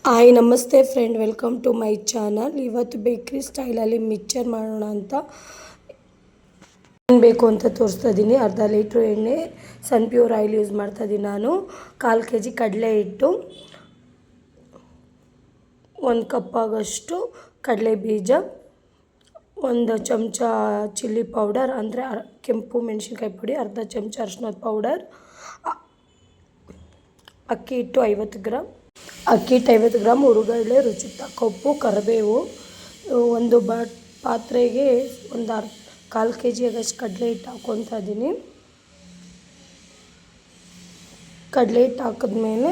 Hi ನಮಸ್ತೆ friend, welcome to my channel. ಇವತ್ತು bakery ಸ್ಟೈಲಲ್ಲಿ ಮಿಕ್ಚರ್ ಮಾಡೋಣ ಅಂತ ಏನು ಬೇಕು ಅಂತ ತೋರಿಸ್ತಾ ಇದ್ದೀನಿ. ಅರ್ಧ ಲೀಟ್ರ್ ಎಣ್ಣೆ, ಸನ್ ಪ್ಯೂರ್ ಆಯಿಲ್ ಯೂಸ್ ಮಾಡ್ತಾ ಇದ್ದೀನಿ ನಾನು. 1/4 kg ಕಡಲೆ ಹಿಟ್ಟು, 1 ಕಪ್ ಆಗೋಷ್ಟು ಕಡಲೆ ಬೀಜ, 1 ಚಮಚ ಚಿಲ್ಲಿ ಪೌಡರ್ ಅಂದರೆ ಕೆಂಪು ಮೆಣಸಿನ್ಕಾಯಿ ಪುಡಿ, ಅರ್ಧ ಚಮಚ ಅರಿಶಿನದ ಪೌಡರ್, ಅಕ್ಕಿ ಹಿಟ್ಟು 50 ಗ್ರಾಮ್, ಅಕ್ಕಿ ಹಿಟ್ಟು 50 ಗ್ರಾಮ್, ಹುರುಗಡ್ಲೆ, ರುಚಿಗೆ ತಕ್ಕ ಉಪ್ಪು, ಕರಿಬೇವು. ಒಂದು ಪಾತ್ರೆಗೆ ಒಂದು 1/4 kg ಆಗಷ್ಟು ಕಡಲೆ ಹಿಟ್ಟು ಹಾಕ್ಕೊತಾ ಇದ್ದೀನಿ. ಕಡಲೆ ಹಿಟ್ಟು ಹಾಕಿದ್ಮೇಲೆ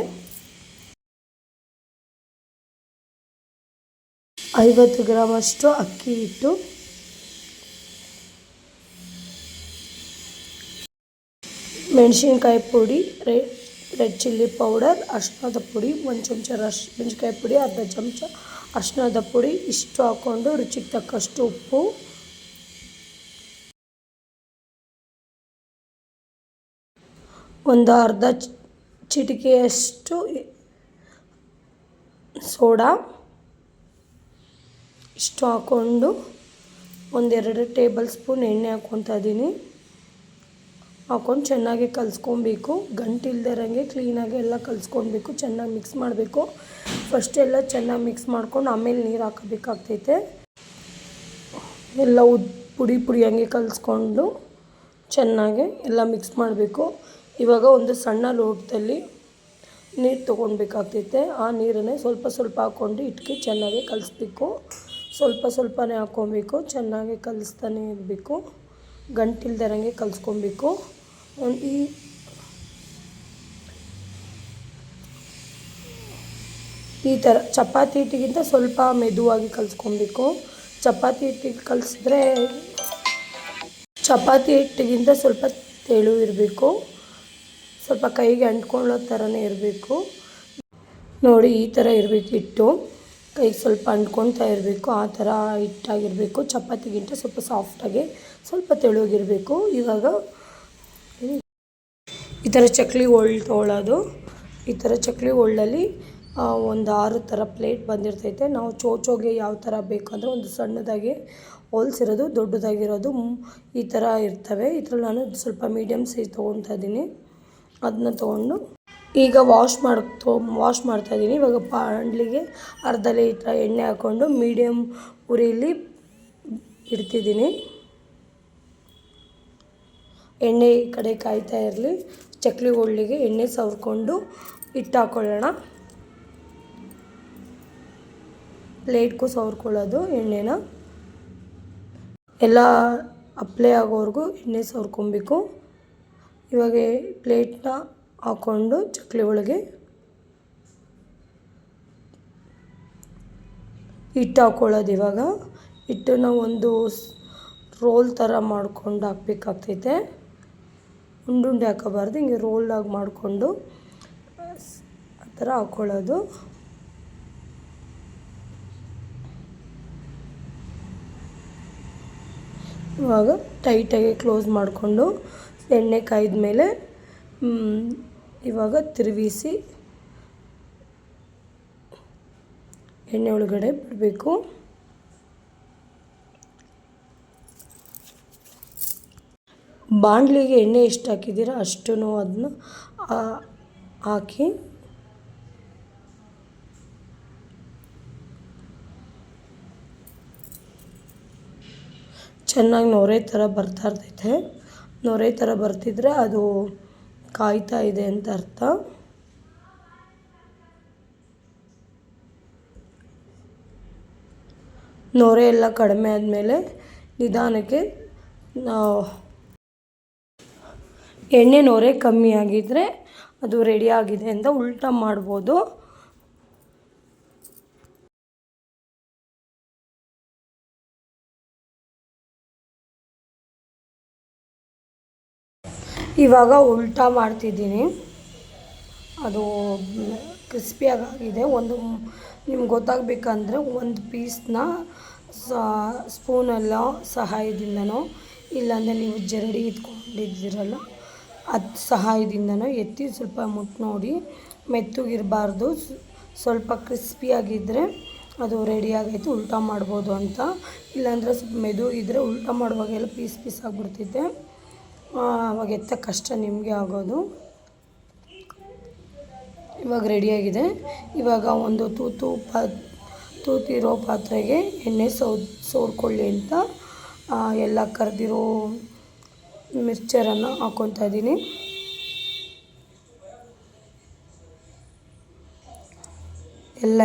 50 ಗ್ರಾಮ್ ಅಷ್ಟು ಅಕ್ಕಿ ಹಿಟ್ಟು, ಮೆಣಸಿನ್ಕಾಯಿ ಪುಡಿ, ರೆಡ್ ಚಿಲ್ಲಿ ಪೌಡರ್, ಅರಿಶಿನದ ಪುಡಿ, 1 ಚಮಚ ಮೆಣಸಿನ್ಕಾಯಿ ಪುಡಿ, ಅರ್ಧ ಚಮಚ ಅರಿಶಿನದ ಪುಡಿ, ಇಷ್ಟು ಹಾಕ್ಕೊಂಡು ರುಚಿಗೆ ತಕ್ಕಷ್ಟು ಉಪ್ಪು, ಒಂದು ಅರ್ಧ ಚಿಟಿಕೆಯಷ್ಟು ಸೋಡಾ, ಇಷ್ಟು ಹಾಕ್ಕೊಂಡು 1-2 ಟೇಬಲ್ ಸ್ಪೂನ್ ಎಣ್ಣೆ ಹಾಕ್ಕೊತಾ ಇದ್ದೀನಿ. ಹಾಕ್ಕೊಂಡು ಚೆನ್ನಾಗಿ ಕಲಿಸ್ಕೊಬೇಕು. ಗಂಟಿಲ್ದಿರಂಗೆ ಕ್ಲೀನಾಗಿ ಎಲ್ಲ ಕಲಿಸ್ಕೊಬೇಕು. ಚೆನ್ನಾಗಿ ಮಿಕ್ಸ್ ಮಾಡಬೇಕು. ಫಸ್ಟ್ ಎಲ್ಲ ಚೆನ್ನಾಗಿ ಮಿಕ್ಸ್ ಮಾಡ್ಕೊಂಡು ಆಮೇಲೆ ನೀರು ಹಾಕಬೇಕಾಗ್ತೈತೆ. ಎಲ್ಲ ಪುಡಿ ಹಂಗೆ ಕಲಿಸ್ಕೊಂಡು ಚೆನ್ನಾಗಿ ಎಲ್ಲ ಮಿಕ್ಸ್ ಮಾಡಬೇಕು. ಇವಾಗ ಒಂದು ಸಣ್ಣ ಲೋಟದಲ್ಲಿ ನೀರು ತೊಗೊಳ್ಬೇಕಾಗ್ತೈತೆ. ಆ ನೀರನ್ನೇ ಸ್ವಲ್ಪ ಹಾಕ್ಕೊಂಡು ಇಟ್ಕೆ ಚೆನ್ನಾಗಿ ಕಲಿಸ್ಬೇಕು. ಸ್ವಲ್ಪನೇ ಹಾಕ್ಕೊಬೇಕು. ಚೆನ್ನಾಗಿ ಕಲಿಸ್ತಾನೆ ಇರಬೇಕು. ಗಂಟಿಲ್ದಿರಂಗೆ ಕಲಿಸ್ಕೊಬೇಕು. ಈ ಥರ ಚಪಾತಿ ಹಿಟ್ಟಿಗಿಂತ ಸ್ವಲ್ಪ ಮೆದುವಾಗಿ ಕಲಿಸ್ಕೊಬೇಕು. ಚಪಾತಿ ಹಿಟ್ಟಿಗಿಂತ ಸ್ವಲ್ಪ ತೆಳು ಇರಬೇಕು. ಸ್ವಲ್ಪ ಕೈಗೆ ಅಂಟ್ಕೊಳ್ಳೋ ಥರನೇ ಇರಬೇಕು. ನೋಡಿ, ಈ ಥರ ಇರಬೇಕು ಹಿಟ್ಟು. ಕೈಗೆ ಸ್ವಲ್ಪ ಅಂಟ್ಕೊಳ್ತಾ ಇರಬೇಕು. ಆ ಥರ ಹಿಟ್ಟಾಗಿರಬೇಕು. ಚಪಾತಿಗಿಂತ ಸ್ವಲ್ಪ ಸಾಫ್ಟಾಗಿ, ಸ್ವಲ್ಪ ತೆಳುವಾಗಿರಬೇಕು. ಇವಾಗ ಈ ಥರ ಚಕ್ಲಿ ಒಳ್ಳು ತೊಗೊಳ್ಳೋದು. ಈ ಥರ ಚಕ್ಲಿ ಒಳ್ಳಲ್ಲಿ ಒಂದು 6 ಥರ ಪ್ಲೇಟ್ ಬಂದಿರ್ತೈತೆ. ನಾವು ಚೋಚೋಗೆ ಯಾವ ಥರ ಬೇಕಂದರೆ ಒಂದು ಸಣ್ಣದಾಗಿ ಹೋಲ್ಸಿರೋದು, ದೊಡ್ಡದಾಗಿರೋದು ಈ ಥರ ಇರ್ತವೆ. ಇದ್ರಲ್ಲಿ ನಾನು ಸ್ವಲ್ಪ ಮೀಡಿಯಮ್ ಸೈಜ್ ತೊಗೊತಾ ಇದ್ದೀನಿ. ಅದನ್ನ ತೊಗೊಂಡು ಈಗ ವಾಶ್ ಮಾಡ್ತಾಯಿದ್ದೀನಿ. ಇವಾಗ ಬಾಣಲಿಗೆ ಅರ್ಧ ಲೀಟ್ರ್ ಎಣ್ಣೆ ಹಾಕ್ಕೊಂಡು ಮೀಡಿಯಮ್ ಉರಿಯಲ್ಲಿ ಇಡ್ತಿದ್ದೀನಿ. ಎಣ್ಣೆ ಈ ಕಡೆ ಕಾಯ್ತಾ ಇರಲಿ. ಚಕ್ಲಿ ಒಳ್ಳಿಗೆ ಎಣ್ಣೆ ಸವರ್ಕೊಂಡು ಹಿಟ್ಟು ಹಾಕ್ಕೊಳ್ಳೋಣ. ಪ್ಲೇಟ್ಗೂ ಸವರ್ಕೊಳ್ಳೋದು ಎಣ್ಣೆನ. ಎಲ್ಲ ಅಪ್ಲೈ ಆಗೋವರೆಗೂ ಎಣ್ಣೆ ಸವರ್ಕೊಬೇಕು. ಇವಾಗ ಪ್ಲೇಟ್ನ ಹಾಕ್ಕೊಂಡು ಚಕ್ಲಿ ಒಳಗೆ ಹಿಟ್ಟು ಹಾಕ್ಕೊಳ್ಳೋದು. ಇವಾಗ ಹಿಟ್ಟನ್ನ ಒಂದು ರೋಲ್ ಥರ ಮಾಡ್ಕೊಂಡು ಹಾಕ್ಬೇಕಾಗ್ತೈತೆ. ಉಂಡೆ ಹಾಕೋಬಾರ್ದು, ಹಿಂಗೆ ರೋಲಾಗಿ ಮಾಡಿಕೊಂಡು ಆ ಥರ ಹಾಕ್ಕೊಳ್ಳೋದು. ಇವಾಗ ಟೈಟಾಗಿ ಕ್ಲೋಸ್ ಮಾಡಿಕೊಂಡು ಎಣ್ಣೆ ಕಾಯ್ದ ಮೇಲೆ ಇವಾಗ ತಿರುಗಿಸಿ ಎಣ್ಣೆ ಒಳಗಡೆ ಬಿಡಬೇಕು. ಬಾಣಲಿಗೆ ಎಣ್ಣೆ ಎಷ್ಟು ಹಾಕಿದ್ದೀರ ಅಷ್ಟು ಅದನ್ನ ಹಾಕಿ ಚೆನ್ನಾಗಿ ನೊರೆ ಥರ ಬರ್ತಾ ಇರ್ತೈತೆ. ನೊರೆ ಥರ ಬರ್ತಿದ್ರೆ ಅದು ಕಾಯ್ತಾ ಇದೆ ಅಂತ ಅರ್ಥ. ನೊರೆ ಎಲ್ಲ ಕಡಿಮೆ ಆದಮೇಲೆ ನಿಧಾನಕ್ಕೆ ಎಣ್ಣೆ ನೊರೆ ಕಮ್ಮಿ ಆಗಿದ್ದರೆ ಅದು ರೆಡಿ ಆಗಿದೆ ಅಂತ ಉಲ್ಟಾ ಮಾಡ್ಬೋದು. ಇವಾಗ ಉಲ್ಟಾ ಮಾಡ್ತಿದ್ದೀನಿ. ಅದು ಕ್ರಿಸ್ಪಿಯಾಗಿದೆ. ನಿಮ್ಗೆ ಗೊತ್ತಾಗಬೇಕಂದ್ರೆ ಒಂದು ಪೀಸ್ನ ಸ್ಪೂನೆಲ್ಲ ಸಹಾಯದಿಂದನೋ, ಇಲ್ಲಾಂದರೆ ನೀವು ಜರಡಿ ಇಟ್ಕೊಂಡಿದ್ದೀರಲ್ಲ ಅದು ಸಹಾಯದಿಂದನೋ ಎತ್ತಿ ಸ್ವಲ್ಪ ಮುಟ್ಟು ನೋಡಿ. ಮೆತ್ತಗಿರಬಾರ್ದು, ಸ್ವಲ್ಪ ಕ್ರಿಸ್ಪಿಯಾಗಿದ್ದರೆ ಅದು ರೆಡಿಯಾಗೈತೆ, ಉಲ್ಟಾ ಮಾಡ್ಬೋದು ಅಂತ. ಇಲ್ಲಾಂದರೆ ಸ್ವಲ್ಪ ಮೆದು ಇದ್ದರೆ ಉಲ್ಟಾ ಮಾಡುವಾಗೆಲ್ಲ ಪೀಸ್ ಪೀಸ್ ಆಗಿಬಿಡ್ತೈತೆ, ಅವಾಗ ಎತ್ತ ಕಷ್ಟ ನಿಮಗೆ ಆಗೋದು. ಇವಾಗ ರೆಡಿಯಾಗಿದೆ. ಇವಾಗ ಒಂದು ತೂತಿರೋ ಪಾತ್ರೆಗೆ ಎಣ್ಣೆ ಸೋರ್ಕೊಳ್ಳಿ ಅಂತ ಎಲ್ಲ ಕರೆದಿರೋ ಮಿಕ್ಸ್ಚರನ್ನು ಹಾಕ್ಕೊತಾ ಇದ್ದೀನಿ. ಎಲ್ಲ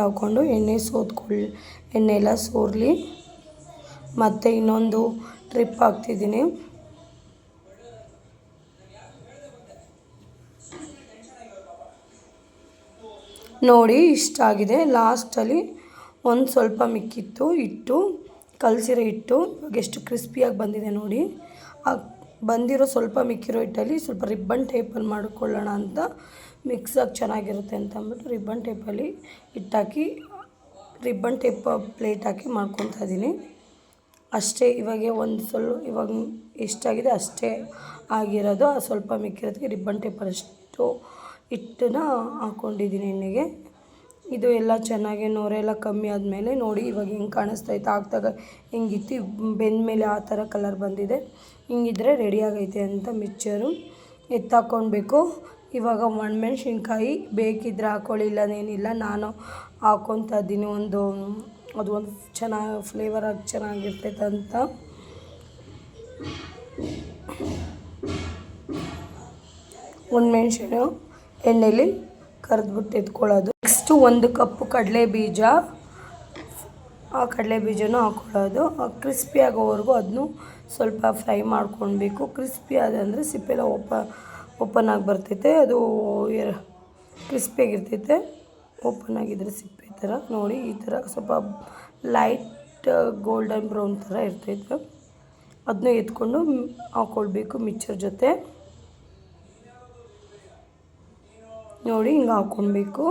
ಹಾಕ್ಕೊಂಡು ಎಣ್ಣೆ ಎಲ್ಲ ಸೋರಲಿ. ಮತ್ತು ಇನ್ನೊಂದು ಟ್ರಿಪ್ ಹಾಕ್ತಿದ್ದೀನಿ. ನೋಡಿ ಇಷ್ಟ ಆಗಿದೆ. ಲಾಸ್ಟಲ್ಲಿ ಒಂದು ಸ್ವಲ್ಪ ಮಿಕ್ಕಿತ್ತು ಹಿಟ್ಟು, ಕಲಸಿರೋ ಹಿಟ್ಟು. ಇವಾಗ ಎಷ್ಟು ಕ್ರಿಸ್ಪಿಯಾಗಿ ಬಂದಿದೆ ನೋಡಿ. ಆ ಬಂದಿರೋ ಸ್ವಲ್ಪ ಮಿಕ್ಕಿರೋ ಹಿಟ್ಟಲ್ಲಿ ಸ್ವಲ್ಪ ರಿಬ್ಬನ್ ಟೈಪಲ್ಲಿ ಮಾಡ್ಕೊಳ್ಳೋಣ ಅಂತ, ಮಿಕ್ಸಾಗಿ ಚೆನ್ನಾಗಿರುತ್ತೆ ಅಂತ ಅಂದ್ಬಿಟ್ಟು ರಿಬ್ಬನ್ ಟೈಪಲ್ಲಿ ಹಿಟ್ಟಾಕಿ ರಿಬ್ಬನ್ ಟೈಪ್ ಪ್ಲೇಟ್ ಹಾಕಿ ಮಾಡ್ಕೊತಾ ಇದ್ದೀನಿ ಅಷ್ಟೇ. ಇವಾಗ ಎಷ್ಟಾಗಿದೆ ಅಷ್ಟೇ ಆಗಿರೋದು. ಸ್ವಲ್ಪ ಮಿಕ್ಕಿರೋದಕ್ಕೆ ರಿಬ್ಬನ್ ಟೈಪಲ್ಲಷ್ಟು ಹಿಟ್ಟನ್ನ ಹಾಕ್ಕೊಂಡಿದ್ದೀನಿ ಎಣ್ಣೆಗೆ. ಇದು ಎಲ್ಲ ಚೆನ್ನಾಗಿ ನೊರೆಲ್ಲ ಕಮ್ಮಿ ಆದಮೇಲೆ ನೋಡಿ ಇವಾಗ ಹೆಂಗೆ ಕಾಣಿಸ್ತೈತೆ, ಹಾಕ್ದಾಗ ಹೆಂಗಿತ್ತು, ಬೆಂದಮೇಲೆ ಆ ಥರ ಕಲರ್ ಬಂದಿದೆ. ಹಿಂಗಿದ್ರೆ ರೆಡಿ ಆಗೈತೆ ಅಂತ ಮಿಕ್ಸ್ಚರು. ಎತ್ತಾಕ್ಕೊಳ್ಬೇಕು. ಇವಾಗ ಒಣಮೆಣ್ಸಿನ್ಕಾಯಿ ಬೇಕಿದ್ದರೆ ಹಾಕ್ಕೊಳ್ಳಿ, ಇಲ್ಲದೇನಿಲ್ಲ. ನಾನು ಹಾಕ್ಕೊತಾ ಇದ್ದೀನಿ. ಅದು ಒಂದು ಚೆನ್ನಾಗಿ ಫ್ಲೇವರಾಗಿ ಚೆನ್ನಾಗಿರ್ತೈತೆ ಅಂತ. ಒಣಮೆಣ್ಸಿನ ಎಣ್ಣೆಲಿ ಕರೆದ್ಬಿಟ್ಟು ಎತ್ಕೊಳ್ಳೋದು. ನೆಕ್ಸ್ಟು 1 ಕಪ್ ಕಡಲೆ ಬೀಜ, ಆ ಕಡಲೆ ಬೀಜನೂ ಹಾಕ್ಕೊಳ್ಳೋದು. ಕ್ರಿಸ್ಪಿ ಆಗೋವರೆಗೂ ಅದನ್ನು ಸ್ವಲ್ಪ ಫ್ರೈ ಮಾಡ್ಕೊಳ್ಬೇಕು. ಕ್ರಿಸ್ಪಿ ಆದಂದರೆ ಸಿಪ್ಪೆಲ್ಲ ಓಪನ್ ಆಗಿ ಬರ್ತೈತೆ, ಅದು ಕ್ರಿಸ್ಪಿಯಾಗಿರ್ತೈತೆ. ಓಪನ್ ಆಗಿದ್ದರೆ ಸಿಪ್ಪೆ ಥರ ನೋಡಿ, ಈ ಥರ ಸ್ವಲ್ಪ ಲೈಟ್ ಗೋಲ್ಡನ್ ಬ್ರೌನ್ ಥರ ಇರ್ತೈತೆ. ಅದನ್ನು ಎತ್ಕೊಂಡು ಹಾಕ್ಕೊಳ್ಬೇಕು ಮಿಕ್ಸ್ಚರ್ ಜೊತೆ. ನೋಡಿ ಹಿಂಗೆ ಹಾಕ್ಕೊಳ್ಬೇಕು.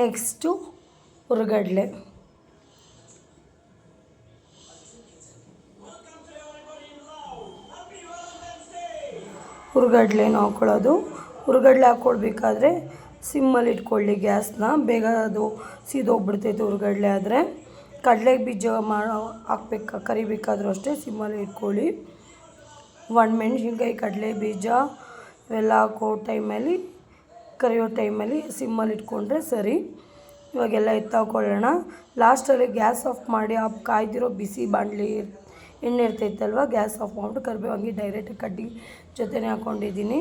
ನೆಕ್ಸ್ಟು ಹುರ್ಗಡ್ಲೆ ಹಾಕ್ಕೊಳ್ಳೋದು. ಹುರ್ಗಡ್ಲೆ ಹಾಕ್ಕೊಳ್ಬೇಕಾದ್ರೆ ಸಿಮ್ಮಲ್ಲಿ ಇಟ್ಕೊಳ್ಳಿ ಗ್ಯಾಸ್ನ, ಬೇಗ ಅದು ಸೀದೋಗ್ಬಿಡ್ತೈತೆ ಹುರ್ಗಡ್ಲೆ ಆದರೆ. ಕಡಲೆ ಬೀಜ ಕರಿಬೇಕಾದ್ರೂ ಅಷ್ಟೇ ಸಿಮ್ಮಲ್ಲಿ ಇಟ್ಕೊಳ್ಳಿ. ಒಣಮೆಣ್ಸಿನ್ಕಾಯಿ, ಕಡಲೆ ಬೀಜ ಇವೆಲ್ಲ ಹಾಕೋ ಟೈಮಲ್ಲಿ, ಕರಿಯೋ ಟೈಮಲ್ಲಿ ಸಿಮ್ಮಲ್ಲಿ ಇಟ್ಕೊಂಡ್ರೆ ಸರಿ. ಇವಾಗೆಲ್ಲ ಎತ್ತಾಕೊಳ್ಳೋಣ. ಲಾಸ್ಟಲ್ಲಿ ಗ್ಯಾಸ್ ಆಫ್ ಮಾಡಿ ಆ ಕಾಯ್ದಿರೋ ಬಿಸಿ ಬಾಣಲಿ ಎಣ್ಣೆ ಇರ್ತೈತಲ್ವ, ಗ್ಯಾಸ್ ಆಫ್ ಮಾಡಿಬಿಟ್ಟು ಕರಿಬೇವು ಹಂಗೆ ಡೈರೆಕ್ಟಾಗಿ ಕಡ್ಡಿ ಜೊತೆನೇ ಹಾಕ್ಕೊಂಡಿದ್ದೀನಿ.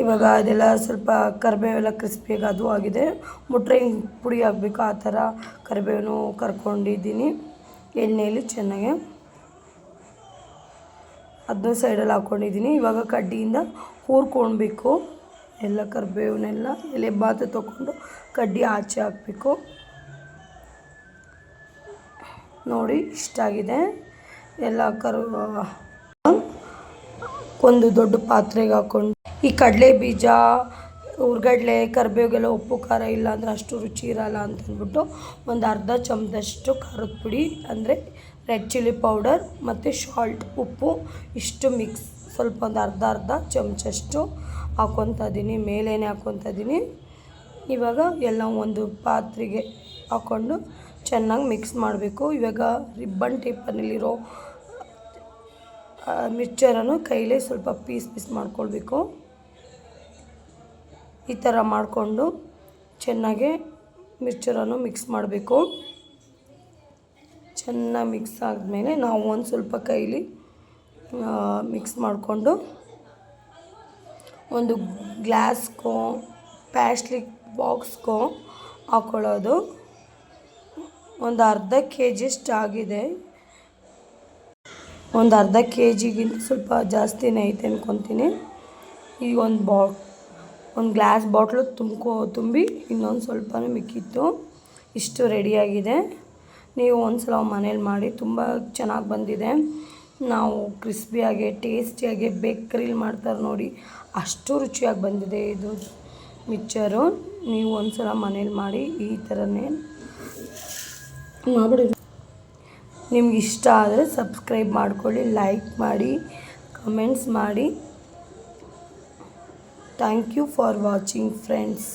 ಇವಾಗ ಅದೆಲ್ಲ ಸ್ವಲ್ಪ ಕರಿಬೇವೆಲ್ಲ ಕ್ರಿಸ್ಪಿಯಾಗಿ ಅದು ಆಗಿದೆ. ಮುಟ್ರೆ ಹಿಂಗೆ ಪುಡಿ ಆಗಬೇಕು ಆ ಥರ ಕರಿಬೇವನ್ನು ಕರ್ಕೊಂಡಿದ್ದೀನಿ ಎಣ್ಣೆಯಲ್ಲಿ ಚೆನ್ನಾಗೆ. ಅದನ್ನು ಸೈಡಲ್ಲಿ ಹಾಕ್ಕೊಂಡಿದ್ದೀನಿ. ಇವಾಗ ಕಡ್ಡಿಯಿಂದ ಹುರ್ಕೊಳ್ಬೇಕು. ಎಲ್ಲ ಕರಿಬೇವನ್ನೆಲ್ಲ ಎಲೆ ಬಾತು ತೊಗೊಂಡು ಕಡ್ಡಿ ಆಚೆ ಹಾಕಬೇಕು. ನೋಡಿ ಇಷ್ಟಾಗಿದೆ. ಎಲ್ಲ ಒಂದು ದೊಡ್ಡ ಪಾತ್ರೆಗೆ ಹಾಕ್ಕೊಂಡು ಈ ಕಡಲೆ ಬೀಜ, ಹುರ್ಗಡ್ಲೆ, ಕರಿಬೇವಿಗೆಲ್ಲ ಉಪ್ಪು ಖಾರ ಇಲ್ಲ ಅಂದರೆ ಅಷ್ಟು ರುಚಿ ಇರಲ್ಲ ಅಂತ ಅಂದ್ಬಿಟ್ಟು ಒಂದು ಅರ್ಧ ಚಮಚದಷ್ಟು ಖಾರದ ಪುಡಿ ಅಂದರೆ ರೆಡ್ ಚಿಲ್ಲಿ ಪೌಡರ್ ಮತ್ತು ಸಾಲ್ಟ್, ಉಪ್ಪು ಇಷ್ಟು ಮಿಕ್ಸ್ ಸ್ವಲ್ಪ ಒಂದು ಅರ್ಧ ಚಮಚಷ್ಟು ಹಾಕ್ಕೊತಾ ಇದ್ದೀನಿ. ಮೇಲೇ ಹಾಕ್ಕೊತಾ ಇದ್ದೀನಿ. ಇವಾಗ ಎಲ್ಲ ಒಂದು ಪಾತ್ರೆಗೆ ಹಾಕ್ಕೊಂಡು ಚೆನ್ನಾಗಿ ಮಿಕ್ಸ್ ಮಾಡಬೇಕು. ಇವಾಗ ರಿಬ್ಬನ್ ಟೈಪಲ್ಲಿರೋ ಮಿಕ್ಸ್ಚರನ್ನು ಕೈಲೇ ಸ್ವಲ್ಪ ಪೀಸ್ ಮಾಡ್ಕೊಳ್ಬೇಕು. ಈ ಥರ ಮಾಡಿಕೊಂಡು ಚೆನ್ನಾಗೆ ಮಿಕ್ಸ್ಚರನ್ನು ಮಿಕ್ಸ್ ಮಾಡಬೇಕು. ಚೆನ್ನಾಗಿ ಮಿಕ್ಸ್ ಆದಮೇಲೆ ನಾವು ಒಂದು ಸ್ವಲ್ಪ ಕೈಲಿ ಮಿಕ್ಸ್ ಮಾಡಿಕೊಂಡು ಒಂದು ಗ್ಲಾಸ್ಗೋ ಪ್ಲಾಸ್ಟಿಕ್ ಬಾಕ್ಸ್ಗೋ ಹಾಕ್ಕೊಳ್ಳೋದು. ಒಂದು ಅರ್ಧ ಕೆಜಿಯಷ್ಟು ಆಗಿದೆ. ಒಂದು ಅರ್ಧ ಕೆಜಿಗಿಂತ ಸ್ವಲ್ಪ ಜಾಸ್ತಿನೇ ಐತೆ ಅಂದ್ಕೊತೀನಿ. ಈಗ ಒಂದು ಗ್ಲಾಸ್ ಬಾಟ್ಲು ತುಂಬಿ ಇನ್ನೊಂದು ಸ್ವಲ್ಪನೇ ಮಿಕ್ಕಿತ್ತು. ಇಷ್ಟು ರೆಡಿಯಾಗಿದೆ. ನೀವು ಒಂದು ಸಲ ಮನೇಲಿ ಮಾಡಿ, ತುಂಬ ಚೆನ್ನಾಗಿ ಬಂದಿದೆ. ನಾವು ಕ್ರಿಸ್ಪಿಯಾಗಿ ಟೇಸ್ಟಿಯಾಗಿ ಬೇಕರಿಲಿ ಮಾಡ್ತಾರೆ ನೋಡಿ, ಅಷ್ಟು ರುಚಿಯಾಗಿ ಬಂದಿದೆ ಇದು ಮಿಕ್ಸ್ಚರು. ನೀವು ಒಂದು ಸಲ ಮನೇಲಿ ಮಾಡಿ ಈ ಥರನೇ ಮಾಡಿಬಿಡಿ. ನಿಮ್ಗೆ ಇಷ್ಟ ಆದರೆ ಸಬ್ಸ್ಕ್ರೈಬ್ ಮಾಡ್ಕೊಳ್ಳಿ, ಲೈಕ್ ಮಾಡಿ, ಕಮೆಂಟ್ಸ್ ಮಾಡಿ. Thank you for watching friends.